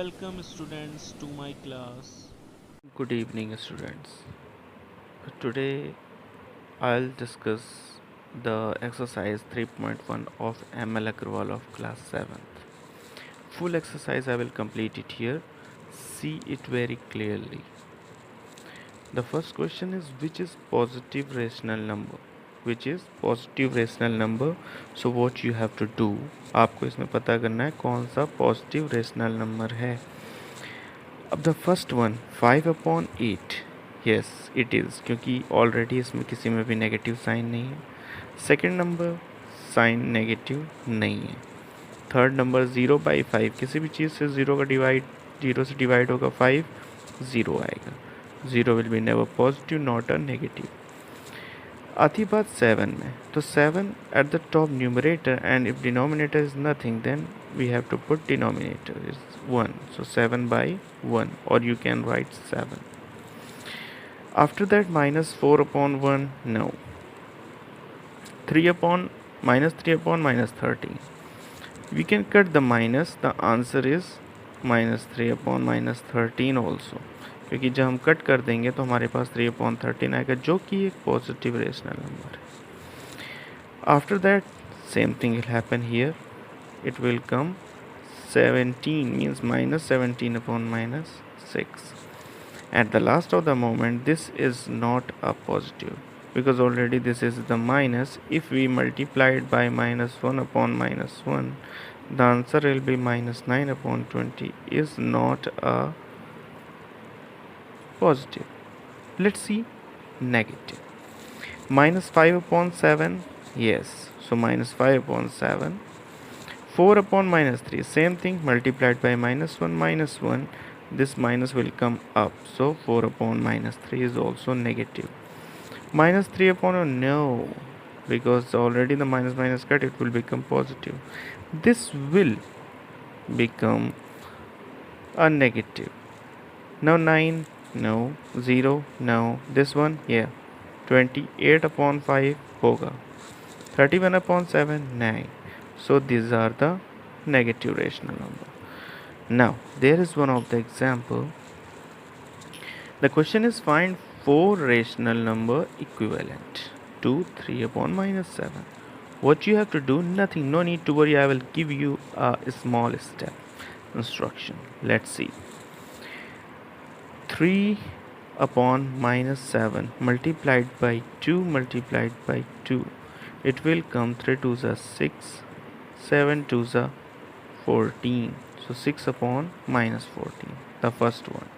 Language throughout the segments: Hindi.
welcome students to my class. Good evening, students. Today I'll discuss the exercise 3.1 of ML Agrawal of class 7th. Full exercise I will complete it here. See it very clearly. The first question is which is positive rational number? Which is positive rational number? So what you have to do, आपको इसमें पता करना है कौन सा positive rational number है. अब the first one 5/8, yes it is, क्योंकि ऑलरेडी इसमें किसी में भी नेगेटिव साइन नहीं है. सेकंड नंबर साइन नेगेटिव नहीं है. थर्ड नंबर 0/5, किसी भी चीज़ से जीरो से डिवाइड होगा 5, ज़ीरो आएगा. Zero will be never positive not a negative. आती बात 7 में, तो 7 at the top numerator, and if denominator is nothing then we have to put denominator is 1, so 7/1, or you can write 7. After that -4/1, no. 3 upon -13, we can cut the minus, the answer is -3/13 also, क्योंकि जब हम कट कर देंगे तो हमारे पास 3/13 आएगा, जो कि एक पॉजिटिव रेशनल नंबर है. After that same thing will happen here. It will come 17 means -17/-6. At the last of the moment, this is not a positive, because already this is the minus. If we multiply it by -1/-1, the answer will be -9/20, is not a positive. Let's see negative. -5/7, yes, so -5/7. 4/-3, same thing, multiplied by -1, this minus will come up, so 4/-3 is also negative. -3/, no, because already the minus cut, it will become positive. This will become a negative. Now 9, no. 0, no. This one, yeah. 28/5 hoga. 31/7, 9. So these are the negative rational number. Now there is one of the example. The question is find 4 rational number equivalent to 3/-7. What you have to do, nothing, no need to worry. I will give you a small step instruction. Let's see. 3/-7 multiplied by 2 multiplied by 2, it will come 3 2s are 6, 7 2s are 14, so 6/-14, the first one.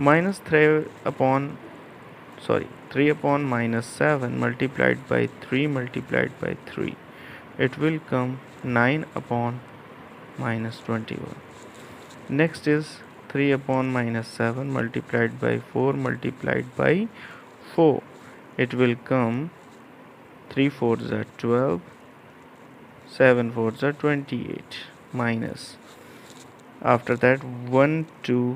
-3/-7 multiplied by 3 multiplied by 3, it will come 9/-21. Next is 3/-7 multiplied by 4 multiplied by 4, it will come 3 4s are 12, 7 4s are 28, minus. After that 1 2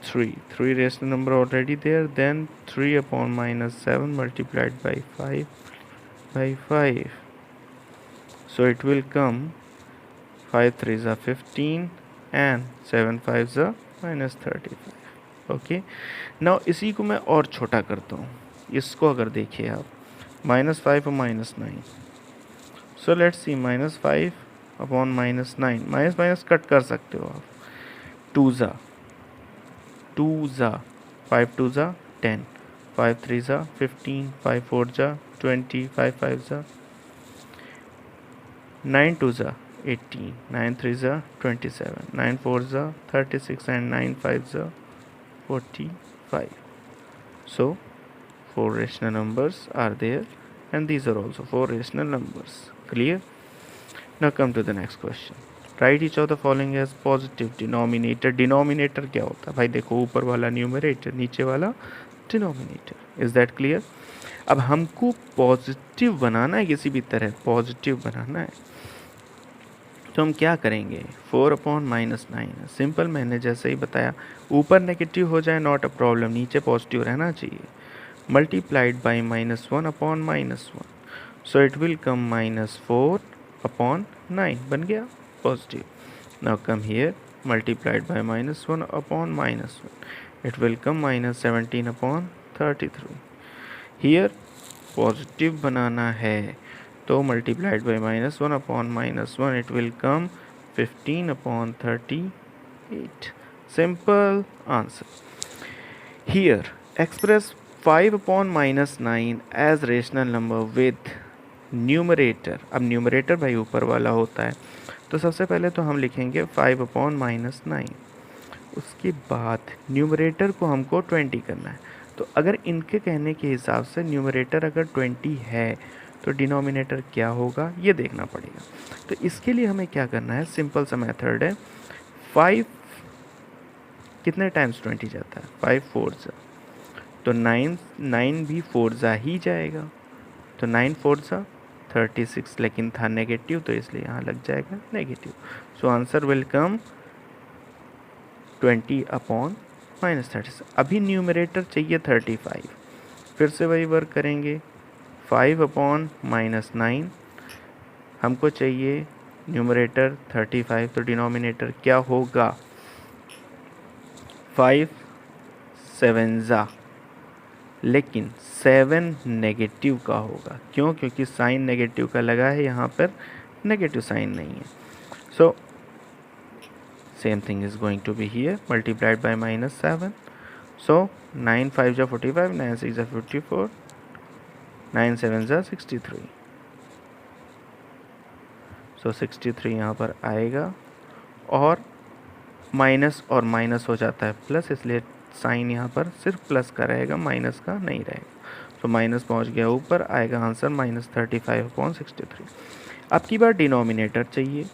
3 rational number already there. Then 3/-7 multiplied by 5 by 5, so it will come 5 3s are 15 and 7 5s are -35. Okay, now इसी को मैं और छोटा करता हूँ. इसको अगर देखिए आप, -5 और -9, so let's see. -5/-9, minus cut कर सकते हो आप. 2 5 2s are 10, 5 3s are 15, 5 4s are 20, 5 5s are 9 2s are 18, 9 3s are 27, 9 4s are 36, and 9 5s are 45. So 4 rational numbers are there, and these are also 4 rational numbers. Clear? Now come to the next question. Write each of the following as positive denominator. Denominator क्या होता है भाई? देखो, ऊपर वाला न्यूमरेटर, नीचे वाला डिनोमिनेटर. Is that clear? अब हमको पॉजिटिव बनाना है, किसी भी तरह पॉजिटिव बनाना है, तो हम क्या करेंगे? 4/-9 सिंपल, मैंने जैसे ही बताया, ऊपर नेगेटिव हो जाए नॉट अ प्रॉब्लम, नीचे पॉजिटिव रहना चाहिए. Multiplied by -1/-1, so it will come -4/9, बन गया positive. Now come here, multiplied by minus 1 upon minus 1. It will come minus 17 upon 33. Here positive बनाना है तो multiplied by minus 1 upon minus 1 it will come 15 upon 38. Simple answer. Here express 5 upon minus 9 as rational number with numerator. अब न्यूमरेटर भाई ऊपर वाला होता है तो सबसे पहले तो हम लिखेंगे 5 अपॉन माइनस 9. उसके बाद न्यूमरेटर को हमको 20 करना है. तो अगर इनके कहने के हिसाब से न्यूमरेटर अगर 20 है तो डिनोमिनेटर क्या होगा ये देखना पड़ेगा. तो इसके लिए हमें क्या करना है, सिंपल सा मेथड है. 5 कितने टाइम्स 20 जाता है, 5 4 जा, तो 9 भी 4 जा ही जाएगा. तो 9 4 जा 36, लेकिन था नेगेटिव तो इसलिए यहाँ लग जाएगा negative. So answer will come 20 upon minus 36. अभी न्यूमरेटर चाहिए 35. फिर से वही वर्क करेंगे. 5 अपॉन माइनस 9 हमको चाहिए न्यूमरेटर 35, तो डिनोमिनेटर क्या होगा, 5 7 जा, लेकिन 7 नेगेटिव का होगा. क्यों? क्योंकि साइन नेगेटिव का लगा है, यहाँ पर नेगेटिव साइन नहीं है. सो same thing is going to be here, multiplied by minus 7. So 9 5 जा 45, 9 6 जा 54, 9 7 जा 63. So 63 यहाँ पर आएगा और माइनस और माइनस हो जाता है प्लस, इसलिए साइन यहाँ पर सिर्फ प्लस का रहेगा, माइनस का नहीं रहेगा. तो माइनस पहुँच गया ऊपर, आएगा आंसर माइनस 35 अपॉन 63. अब की बार डिनोमिनेटर चाहिए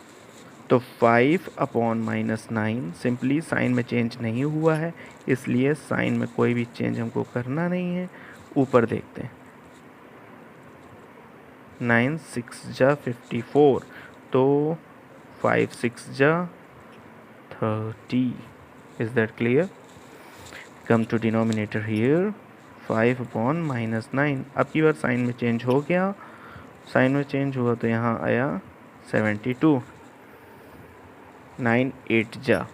तो 5 अपॉन माइनस 9, सिंपली साइन में चेंज नहीं हुआ है इसलिए साइन में कोई भी चेंज हमको करना नहीं है. ऊपर देखते हैं. 9 6 जा 54, तो 5 6 जा 30. Is that clear? Come to denominator here, 5 upon minus 9. अब की बार साइन में चेंज हो गया, साइन में चेंज हुआ तो यहाँ आया 72. 9 8 जा,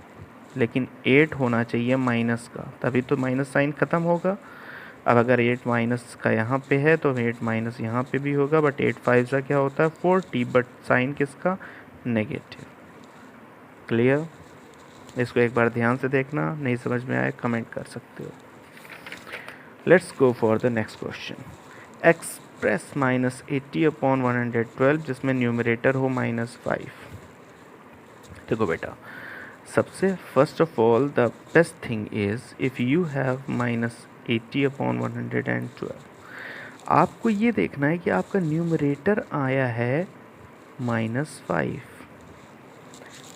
लेकिन 8 होना चाहिए माइनस का, तभी तो माइनस साइन ख़त्म होगा. अब अगर 8 माइनस का यहाँ पे है तो 8 माइनस यहाँ पे भी होगा, बट 8 5 जा क्या होता है 40, बट साइन किसका, नेगेटिव. क्लियर? इसको एक बार ध्यान से देखना, नहीं समझ में आए कमेंट कर सकते हो. Let's go for the next question. Express minus 80 upon 112 जिसमें न्यूमरेटर हो माइनस 5. देखो बेटा, सबसे first of all the best thing is if you have minus 80 upon 112, आपको ये देखना है कि आपका न्यूमरेटर आया है माइनस 5.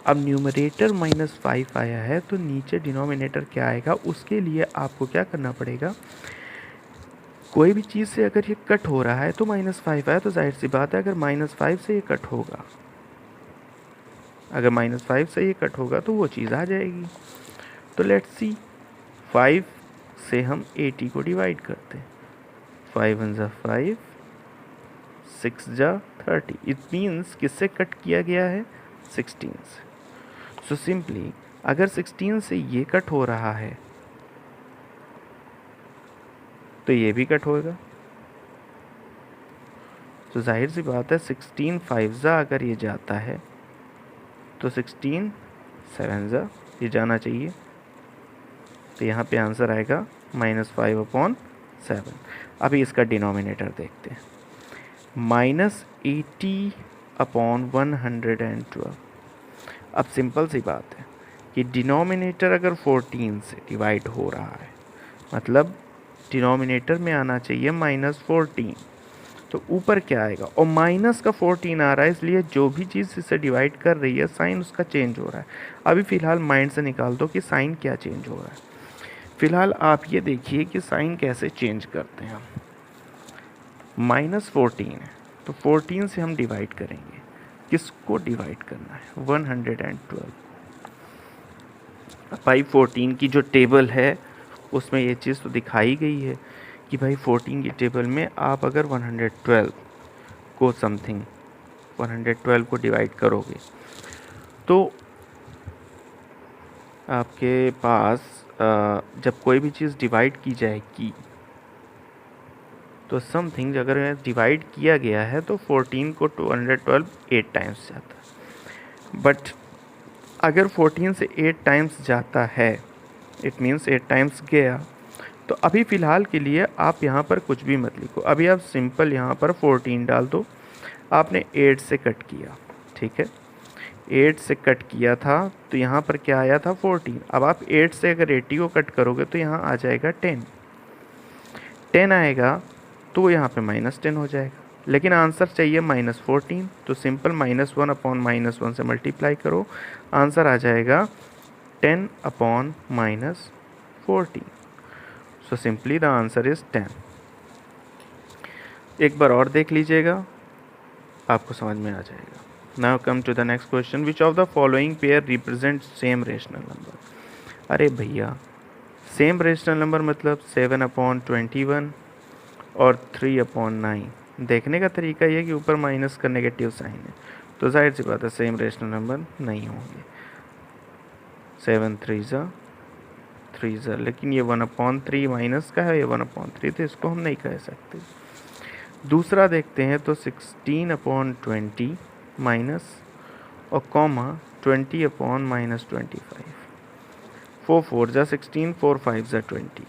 अब न्यूमरेटर माइनस 5 आया है तो नीचे डिनोमिनेटर क्या आएगा, उसके लिए आपको क्या करना पड़ेगा, कोई भी चीज़ से अगर ये कट हो रहा है तो माइनस 5 आया तो जाहिर सी बात है अगर माइनस 5 से ये कट होगा, अगर माइनस 5 से ये कट होगा तो वो चीज़ आ जाएगी. तो लेट्स सी, 5 से हम 80 को डिवाइड करते हैं. 5 1 जा 5, 6 जा 30. इट मीन्स किससे कट किया गया है, 16 से. सो सिंपली अगर 16 से ये कट हो रहा है तो ये भी कट होगा. तो जाहिर सी बात है 16 5 जा अगर ये जाता है तो 16 7 जा ये जाना चाहिए. तो यहाँ पे आंसर आएगा माइनस 5 अपॉन 7. अभी इसका डिनोमिनेटर देखते हैं. Minus 80 upon 112. अब सिंपल सी बात है कि डिनोमिनेटर अगर 14 से डिवाइड हो रहा है मतलब डिनोमिनेटर में आना चाहिए माइनस 14, तो ऊपर क्या आएगा, और माइनस का 14 आ रहा है इसलिए जो भी चीज़ इससे डिवाइड कर रही है साइन उसका चेंज हो रहा है. अभी फ़िलहाल माइंड से निकाल दो कि साइन क्या चेंज हो रहा है. फ़िलहाल आप ये देखिए कि साइन कैसे चेंज करते हैं. माइनस 14 है तो 14 से हम डिवाइड करेंगे, किसको डिवाइड करना है, 112. भाई 14 की जो टेबल है उसमें ये चीज़ तो दिखाई गई है कि भाई 14 की टेबल में आप अगर 112 को समथिंग 112 को डिवाइड करोगे तो आपके पास जब कोई भी चीज़ डिवाइड की जाएगी तो समथिंग अगर डिवाइड किया गया है तो 14 को 212 8 टाइम्स जाता है। बट अगर 14 से 8 टाइम्स जाता है, इट मीन्स 8 टाइम्स गया, तो अभी फ़िलहाल के लिए आप यहाँ पर कुछ भी मत लिखो। अभी आप सिंपल यहाँ पर 14 डाल दो। आपने 8 से कट किया, ठीक है, 8 से कट किया था तो यहाँ पर क्या आया था 14। अब आप 8 से अगर 80 को कट करोगे तो यहाँ आ जाएगा 10 आएगा, तो यहाँ पे -10 हो जाएगा। लेकिन आंसर चाहिए -14, तो सिंपल -1 अपॉन -1 से मल्टीप्लाई करो, आंसर आ जाएगा 10 upon -14। So simply the answer is 10। एक बार और देख लीजिएगा, आपको समझ में आ जाएगा। Now come to the next question, which of the following pair represent same rational number. अरे भैया, सेम रेशनल नंबर मतलब 7/21 और 3/9। देखने का तरीका ये कि ऊपर माइनस का नेगेटिव साइन है, तो जाहिर सी बात है सेम रेशनल नंबर नहीं होंगे। 7 3 ज़ा, लेकिन ये 1/3 माइनस का है, ये 1/3, तो इसको हम नहीं कह सकते। दूसरा देखते हैं तो 16/20 माइनस और कॉमा 20/-25। 4 4 ज़ा 16, 4 5 ज़ा 20।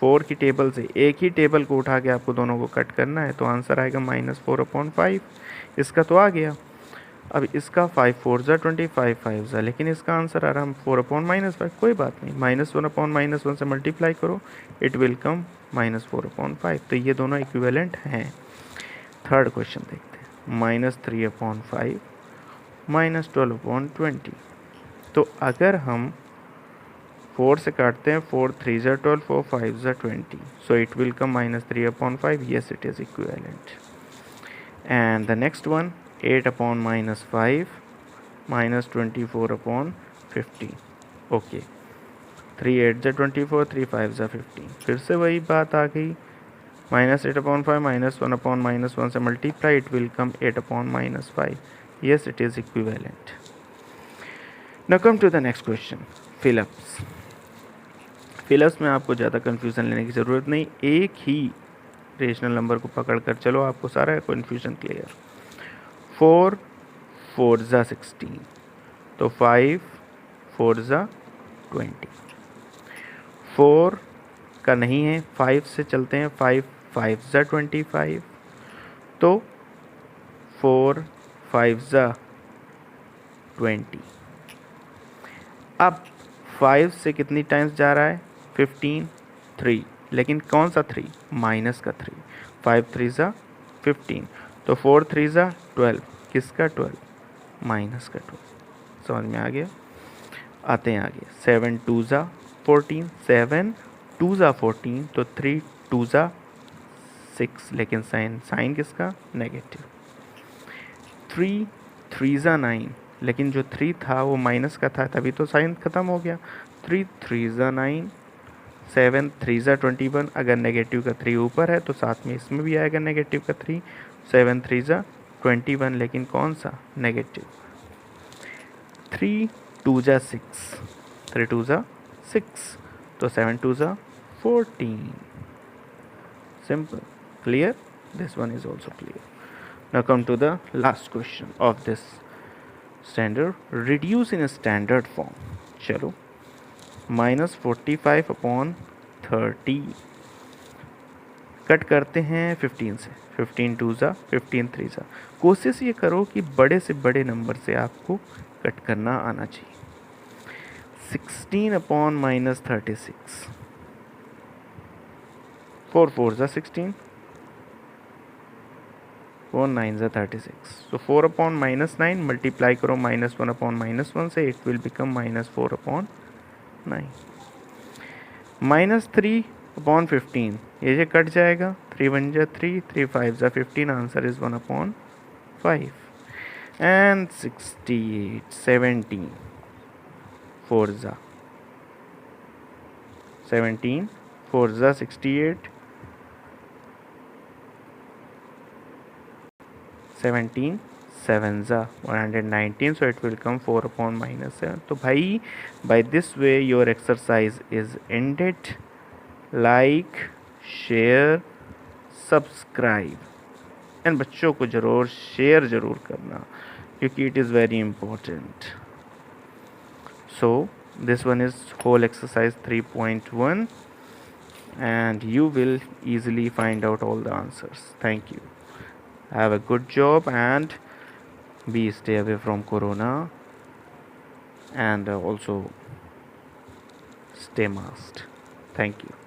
4 की टेबल से एक ही टेबल को उठा के आपको दोनों को कट करना है, तो आंसर आएगा -4/5। इसका तो आ गया। अब इसका 5 4 ज़ा 20, 5 5 ज़ा, लेकिन इसका आंसर आ रहा है 4/-5। कोई बात नहीं, -1/-1 से मल्टीप्लाई करो, इट विल कम -4/5। तो ये दोनों इक्विवेलेंट हैं। थर्ड क्वेश्चन देखते हैं, -3/5 -12/20। तो अगर हम 4 से काटते हैं, 4 3 ज़ा 12, 4 5 ज़ा 20, so it will come -3/5. Yes, it is equivalent. And the next one, 8/-5 -24/15. Okay, 3 8 ज़ा 24, 3 5 ज़ा 15। फिर से वही बात आ गई, -8/5 -1/-1 से multiply, it will come 8/-5. Yes, it is equivalent. Now come to the next question, fill-ups. Fill-ups में आपको ज़्यादा कन्फ्यूज़न लेने की ज़रूरत नहीं, एक ही रेशनल नंबर को पकड़ कर चलो, आपको सारा कन्फ्यूज़न क्लियर। 4 4 ज़ा 16, तो 5 4 ज़ा 20। 4 का नहीं है, 5 से चलते हैं, 5 5 ज़ा 25, तो 4 5 ज़ा 20। अब 5 से कितनी टाइम्स जा रहा है, 15, 3, लेकिन कौन सा 3, माइनस का 3, 5 3 ज़ा 15, तो 4 3 ज़ा 12, किसका 12, माइनस का 12। समझ में आ गया। आते हैं आगे, 7 2 ज़ा 14, 7 2 ज़ा 14, तो 3 2 ज़ा 6, लेकिन साइन किसका, नेगेटिव। 3 3 ज़ा 9, लेकिन जो 3 था वो माइनस का था, तभी तो साइन ख़त्म हो गया। 3 3 ज़ा 9, 7 3 ज़ा 21, अगर नेगेटिव का 3 ऊपर है तो साथ में इसमें भी आएगा नेगेटिव का 3। 7 3 ज़ा 21, लेकिन कौन सा, नेगेटिव। 3 2 ज़ा 6, 3 2 ज़ा 6, तो 7 2 ज़ा 14। Simple, clear, this one is also clear. Now come to the last question of this standard, reduce in a standard form. चलो, -45/30 कट करते हैं 15 से, 15 2 ज़ा 15 3 ज़ा। कोशिश ये करो कि बड़े से बड़े नंबर से आपको कट करना आना चाहिए। 16/-36, 4 4 ज़ा 16, 4 9 ज़ा 36, so 4/-9 मल्टीप्लाई करो -1/-1 से, इट विल बिकम -4/9। -3/15, ये कट जाएगा, 3 1 ज़ा 3, 3 5 ज़ा 15, आंसर इज 1/5। एंड 68 17 4 ज़ा 17, 4 ज़ा 68, 17 7 za 119, so it will come 4 upon minus 7. तो भाई by this way your exercise is ended. Like, share, subscribe and बच्चों को ज़रूर शेयर ज़रूर करना क्योंकि it is very important. So this one is whole exercise 3.1 and you will easily find out all the answers. Thank you. Have a good job and be stay away from corona and also stay masked. Thank you.